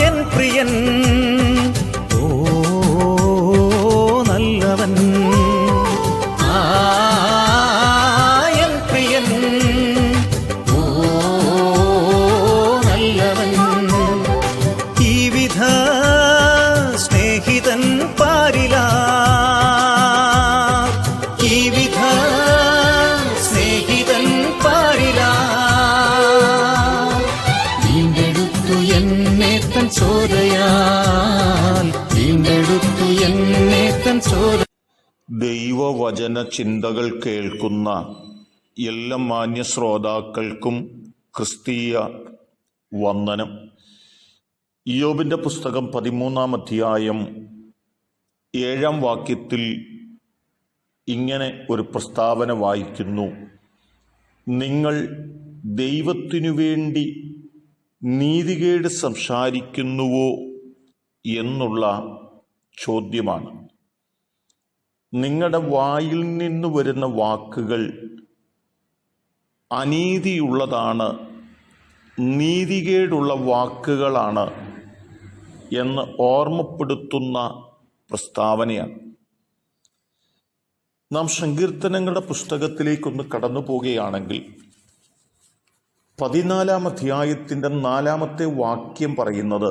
N പ്രിയൻ ഓ നല്ലവൻ, N പ്രിയൻ ഓ നല്ലവൻ. ഈ വിധ സ്നേഹിതൻ പാരില, ഈ വിധ സ്നേഹിതൻ പാരില. വീണ്ടെടുത്തു എന്നെ തൻ ചോരയാൽ, വീണ്ടെടുത്തു എന്നെ തൻ ചോര. ദൈവവചന ചിന്തകൾ കേൾക്കുന്ന എല്ലാ മാന്യ ശ്രോതാക്കൾക്കും ക്രിസ്തീയ വന്ദനം. ഇയ്യോബിന്റെ പുസ്തകം 13-ാം അധ്യായം 7-ാം വാക്യത്തിൽ ഇങ്ങനെ ഒരു പ്രസ്താവന വായിക്കുന്നു: നിങ്ങൾ ദൈവത്തിനു വേണ്ടി നീതികേട് സംസാരിക്കുന്നുവോ എന്നുള്ള ചോദ്യമാണ്. നിങ്ങളുടെ വായിൽ നിന്ന് വരുന്ന വാക്കുകൾ അനീതിയുള്ളതാണ്, നീതികേടുള്ള വാക്കുകളാണ് എന്ന് ഓർമ്മപ്പെടുത്തുന്ന പ്രസ്താവനയാണ്. നാം സങ്കീർത്തനങ്ങളുടെ പുസ്തകത്തിലേക്കൊന്ന് കടന്നു പോവുകയാണെങ്കിൽ 14-ാം അധ്യായത്തിൻ്റെ 4-ാമത്തെ വാക്യം പറയുന്നത്: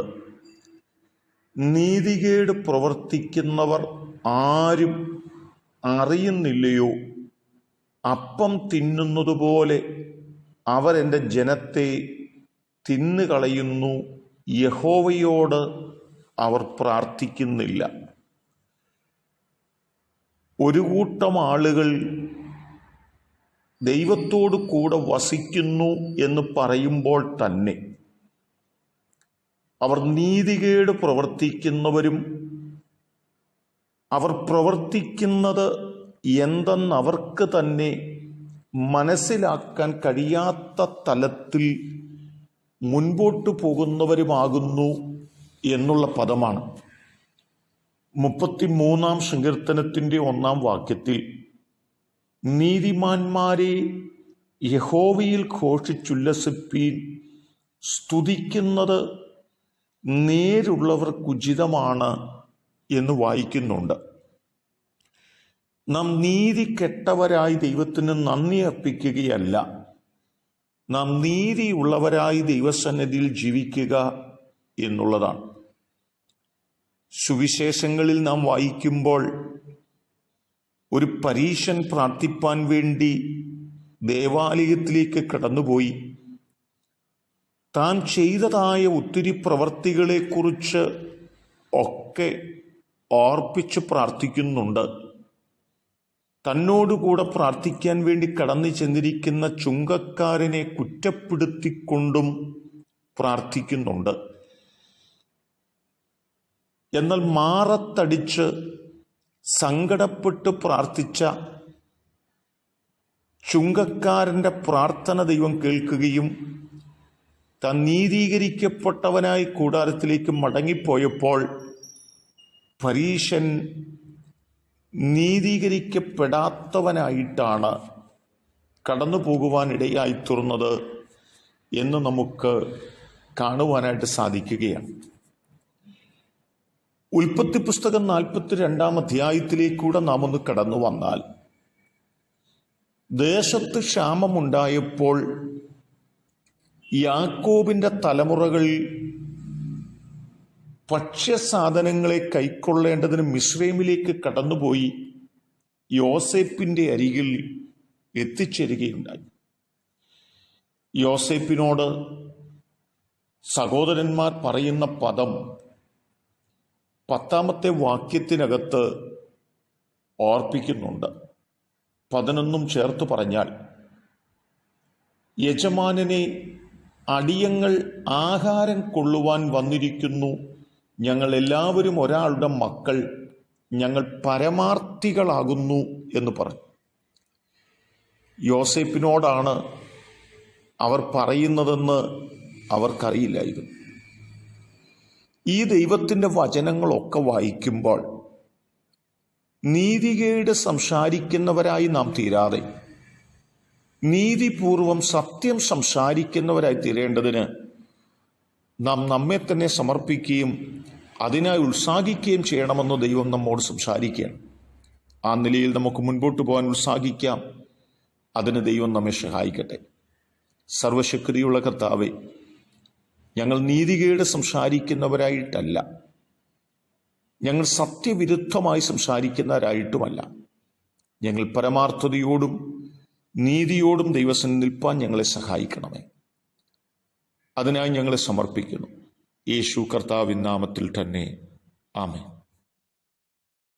നീതികേട് പ്രവർത്തിക്കുന്നവർ ആരും അറിയുന്നില്ലയോ? അപ്പം തിന്നുന്നതുപോലെ അവരെൻ്റെ ജനത്തെ തിന്നുകളയുന്നു, യഹോവയോട് അവർ പ്രാർത്ഥിക്കുന്നില്ല. ഒരു കൂട്ടം ആളുകൾ ദൈവത്തോട് കൂടെ വസിക്കുന്നു എന്ന് പറയുമ്പോൾ തന്നെ അവർ നീതികേട് പ്രവർത്തിക്കുന്നവരും അവർ പ്രവർത്തിക്കുന്നത് എന്തെന്നവർക്ക് തന്നെ മനസ്സിലാക്കാൻ കഴിയാത്ത തലത്തിൽ മുൻപോട്ട് പോകുന്നവരുമാകുന്നു എന്നുള്ള പദമാണ്. 33-ാം സങ്കീർത്തനത്തിൻ്റെ 1-ാം വാക്യത്തിൽ നീതിമാന്മാരെ യഹോവയിൽ ഘോഷിച്ചുല്ലസിപ്പീൻ, സ്തുതിക്കുന്നത് നേരുള്ളവർക്കുചിതമാണ് എന്ന് വായിക്കുന്നുണ്ട്. നാം നീതി കെട്ടവരായി ദൈവത്തിന് നന്ദി അർപ്പിക്കുകയല്ല, നാം നീതിയുള്ളവരായി ദൈവസന്നിധിയിൽ ജീവിക്കുക എന്നുള്ളതാണ്. സുവിശേഷങ്ങളിൽ നാം വായിക്കുമ്പോൾ ഒരു പരീശൻ പ്രാർത്ഥിപ്പാൻ വേണ്ടി ദേവാലയത്തിലേക്ക് കടന്നുപോയി താൻ ചെയ്തതായ ഒത്തിരി പ്രവർത്തികളെക്കുറിച്ച് ഒക്കെ ഓർപ്പിച്ച് പ്രാർത്ഥിക്കുന്നുണ്ട്. തന്നോടുകൂടെ പ്രാർത്ഥിക്കാൻ വേണ്ടി കടന്നു ചെന്നിരിക്കുന്ന ചുങ്കക്കാരനെ കുറ്റപ്പെടുത്തിക്കൊണ്ടും പ്രാർത്ഥിക്കുന്നുണ്ട്. എന്നാൽ മാറത്തടിച്ച് സങ്കടപ്പെട്ട് പ്രാർത്ഥിച്ച ചുങ്കക്കാരൻ്റെ പ്രാർത്ഥന ദൈവം കേൾക്കുകയും താൻ നീതീകരിക്കപ്പെട്ടവനായി കൂടാരത്തിലേക്ക് മടങ്ങിപ്പോയപ്പോൾ പരീശൻ നീതീകരിക്കപ്പെടാത്തവനായിട്ടാണ് കടന്നു പോകുവാൻ ഇടയായിത്തീർന്നത് എന്ന് നമുക്ക് കാണുവാനായിട്ട് സാധിക്കുകയാണ്. ഉൽപ്പത്തി പുസ്തകം 42-ാം അധ്യായത്തിലേക്കൂടെ നാം ഒന്ന് കടന്നു വന്നാൽ, ദേശത്ത് ക്ഷാമമുണ്ടായപ്പോൾ യാക്കോബിൻ്റെ തലമുറകൾ ഭക്ഷ്യസാധനങ്ങളെ കൈക്കൊള്ളേണ്ടതിന് മിസ്രൈമിലേക്ക് കടന്നുപോയി യോസേപ്പിൻ്റെ അരികിൽ എത്തിച്ചേരുകയുണ്ടായി. യോസേപ്പിനോട് സഹോദരന്മാർ പറയുന്ന പദം 10-ാമത്തെ വാക്യത്തിനകത്ത് ഓർപ്പിക്കുന്നുണ്ട്. 11 ചേർത്ത് പറഞ്ഞാൽ, യജമാനനെ, അടിയങ്ങൾ ആഹാരം കൊള്ളുവാൻ വന്നിരിക്കുന്നു, ഞങ്ങൾ എല്ലാവരും ഒരാളുടെ മക്കൾ, ഞങ്ങൾ പരമാർത്ഥികളാകുന്നു എന്ന് പറഞ്ഞു. യോസേപ്പിനോടാണ് അവർ പറയുന്നതെന്ന് അവർക്കറിയില്ലായിരുന്നു. ഈ ദൈവത്തിൻ്റെ വചനങ്ങളൊക്കെ വായിക്കുമ്പോൾ നീതികേട് സംസാരിക്കുന്നവരായി നാം തീരാതെ നീതിപൂർവം സത്യം സംസാരിക്കുന്നവരായി തീരേണ്ടതിന് നാം നമ്മെ തന്നെ സമർപ്പിക്കുകയും അതിനായി ഉത്സാഹിക്കുകയും ചെയ്യണമെന്ന് ദൈവം നമ്മോട് സംസാരിക്കുകയാണ്. ആ നിലയിൽ നമുക്ക് മുൻപോട്ട് പോകാൻ ഉത്സാഹിക്കാം. അതിന് ദൈവം നമ്മെ സഹായിക്കട്ടെ. സർവശക്തിയുള്ള കർത്താവേ, ഞങ്ങൾ നീതികേട് സംസാരിക്കുന്നവരായിട്ടല്ല, ഞങ്ങൾ സത്യവിരുദ്ധമായി സംസാരിക്കുന്നവരായിട്ടുമല്ല, ഞങ്ങൾ പരമാർത്ഥതയോടും നീതിയോടും ദൈവസന്നിധിയിൽ നിൽപ്പാൻ ഞങ്ങളെ സഹായിക്കണമേ. അതിനായി ഞങ്ങളെ സമർപ്പിക്കുന്നു. യേശു കർത്താവിൻ നാമത്തിൽ തന്നെ. ആമേൻ.